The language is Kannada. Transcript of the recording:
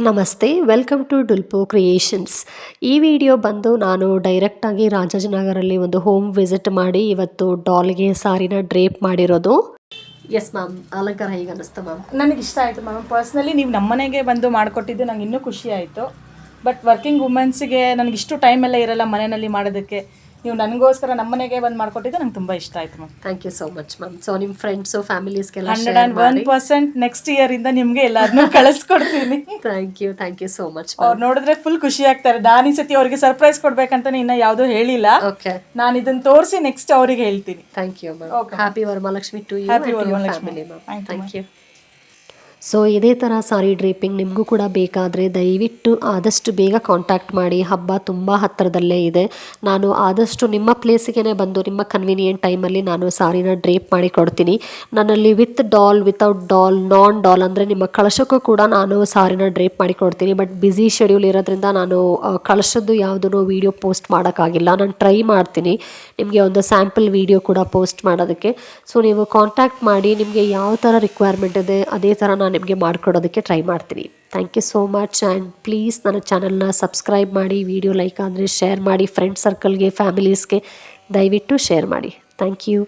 ನಮಸ್ತೆ, ವೆಲ್ಕಮ್ ಟು ಡುಲ್ಪೋ ಕ್ರಿಯೇಷನ್ಸ್. ಈ ವಿಡಿಯೋ ಬಂದು ನಾನು ಡೈರೆಕ್ಟಾಗಿ ರಾಜಾಜಿನಗರಲ್ಲಿ ಒಂದು ಹೋಮ್ ವಿಸಿಟ್ ಮಾಡಿ ಇವತ್ತು ಡಾಲ್ಗೆ ಸಾರಿನ ಡ್ರೇಪ್ ಮಾಡಿರೋದು. ಎಸ್ ಮ್ಯಾಮ್, ಅಲಂಕಾರ ಹೇಗೆ ಅನ್ನಿಸ್ತು ಮ್ಯಾಮ್? ನನಗೆ ಇಷ್ಟ ಆಯಿತು ಮ್ಯಾಮ್. ಪರ್ಸ್ನಲಿ ನೀವು ನಮ್ಮನೆಗೆ ಬಂದು ಮಾಡಿಕೊಟ್ಟಿದ್ದು ನಂಗೆ ಇನ್ನೂ ಖುಷಿ ಆಯಿತು. ಬಟ್ ವರ್ಕಿಂಗ್ ವುಮೆನ್ಸಿಗೆ ನನಗಿಷ್ಟು ಟೈಮ್ ಎಲ್ಲ ಇರಲ್ಲ ಮನೆಯಲ್ಲಿ ಮಾಡೋದಕ್ಕೆ. ನೀವು ನನಗೋಸ್ಕರ ನಮ್ಮನೆಗೆ ಬಂದು ಮಾಡಿಕೊಟ್ಟಿದ್ದು ನಂಗೆ ತುಂಬ ಇಷ್ಟ ಆಯಿತು ma'am. Thank you so much ma'am. So ನಿಮ್ಮ ಫ್ರೆಂಡ್ಸು ಫ್ಯಾಮಿಲೀಸ್ಗೆಲ್ಲ 101% ನೆಕ್ಸ್ಟ್ ಇಯರಿಂದ ನಿಮಗೆ ಎಲ್ಲರನ್ನೂ ಕಳಿಸ್ಕೊಡ್ತೀನಿ. Thank you so much. ಅವ್ರು ನೋಡಿದ್ರೆ ಫುಲ್ ಖುಷಿ ಆಗ್ತಾರೆ. ನಾನು ಈ ಸತಿ ಅವ್ರಿಗೆ ಸರ್ಪ್ರೈಸ್ ಕೊಡ್ಬೇಕಂತಾನೆ ಇನ್ನೂ ಯಾವುದೂ ಹೇಳಿಲ್ಲ. ಓಕೆ, ನಾನು ಇದನ್ನು ತೋರಿಸಿ ನೆಕ್ಸ್ಟ್ ಅವ್ರಿಗೆ ಹೇಳ್ತೀನಿ. Thank you ma'am. Happy Varamahalakshmi to you happy and your Varamahalakshmi. Family ma'am. Thank you. So ಇದೇ ಥರ ಸಾರಿ ಡ್ರೇಪಿಂಗ್ ನಿಮಗೂ ಕೂಡ ಬೇಕಾದರೆ ದಯವಿಟ್ಟು ಆದಷ್ಟು ಬೇಗ ಕಾಂಟ್ಯಾಕ್ಟ್ ಮಾಡಿ. ಹಬ್ಬ ತುಂಬ ಹತ್ತಿರದಲ್ಲೇ ಇದೆ. ನಾನು ಆದಷ್ಟು ನಿಮ್ಮ ಪ್ಲೇಸಿಗೆ ಬಂದು ನಿಮ್ಮ ಕನ್ವೀನಿಯೆಂಟ್ ಟೈಮಲ್ಲಿ ನಾನು ಸಾರಿನ ಡ್ರೇಪ್ ಮಾಡಿ ಕೊಡ್ತೀನಿ. ನನ್ನಲ್ಲಿ with doll, without doll, non doll ಅಂದರೆ ನಿಮ್ಮ ಕಳಶಕ್ಕೂ ಕೂಡ ನಾನು ಸಾರಿನ ಡ್ರೇಪ್ ಮಾಡಿ ಕೊಡ್ತೀನಿ. ಬಟ್ ಬ್ಯುಸಿ ಶೆಡ್ಯೂಲ್ ಇರೋದ್ರಿಂದ ನಾನು ಕಳಶದ್ದು ಯಾವುದೂ ವೀಡಿಯೋ ಪೋಸ್ಟ್ ಮಾಡೋಕ್ಕಾಗಿಲ್ಲ. ನಾನು ಟ್ರೈ ಮಾಡ್ತೀನಿ ನಿಮಗೆ ಒಂದು ಸ್ಯಾಂಪಲ್ ವೀಡಿಯೋ ಕೂಡ ಪೋಸ್ಟ್ ಮಾಡೋದಕ್ಕೆ. ಸೊ ನೀವು ಕಾಂಟ್ಯಾಕ್ಟ್ ಮಾಡಿ, ನಿಮಗೆ ಯಾವ ಥರ ರಿಕ್ವೈರ್ಮೆಂಟ್ ಇದೆ ಅದೇ ಥರ ನಾನು ನಿಮಗೆ ಮಾಡಿಕೊಡೋದಕ್ಕೆ ಟ್ರೈ ಮಾಡ್ತೀನಿ. Thank you so much. And please ನನ್ನ ಚಾನಲ್ನ ಸಬ್ಸ್ಕ್ರೈಬ್ ಮಾಡಿ, ವಿಡಿಯೋ ಲೈಕ್ ಆದರೆ ಶೇರ್ ಮಾಡಿ, ಫ್ರೆಂಡ್ ಸರ್ಕಲ್ಗೆ, ಫ್ಯಾಮಿಲೀಸ್ಗೆ ದಯವಿಟ್ಟು ಶೇರ್ ಮಾಡಿ. Thank you.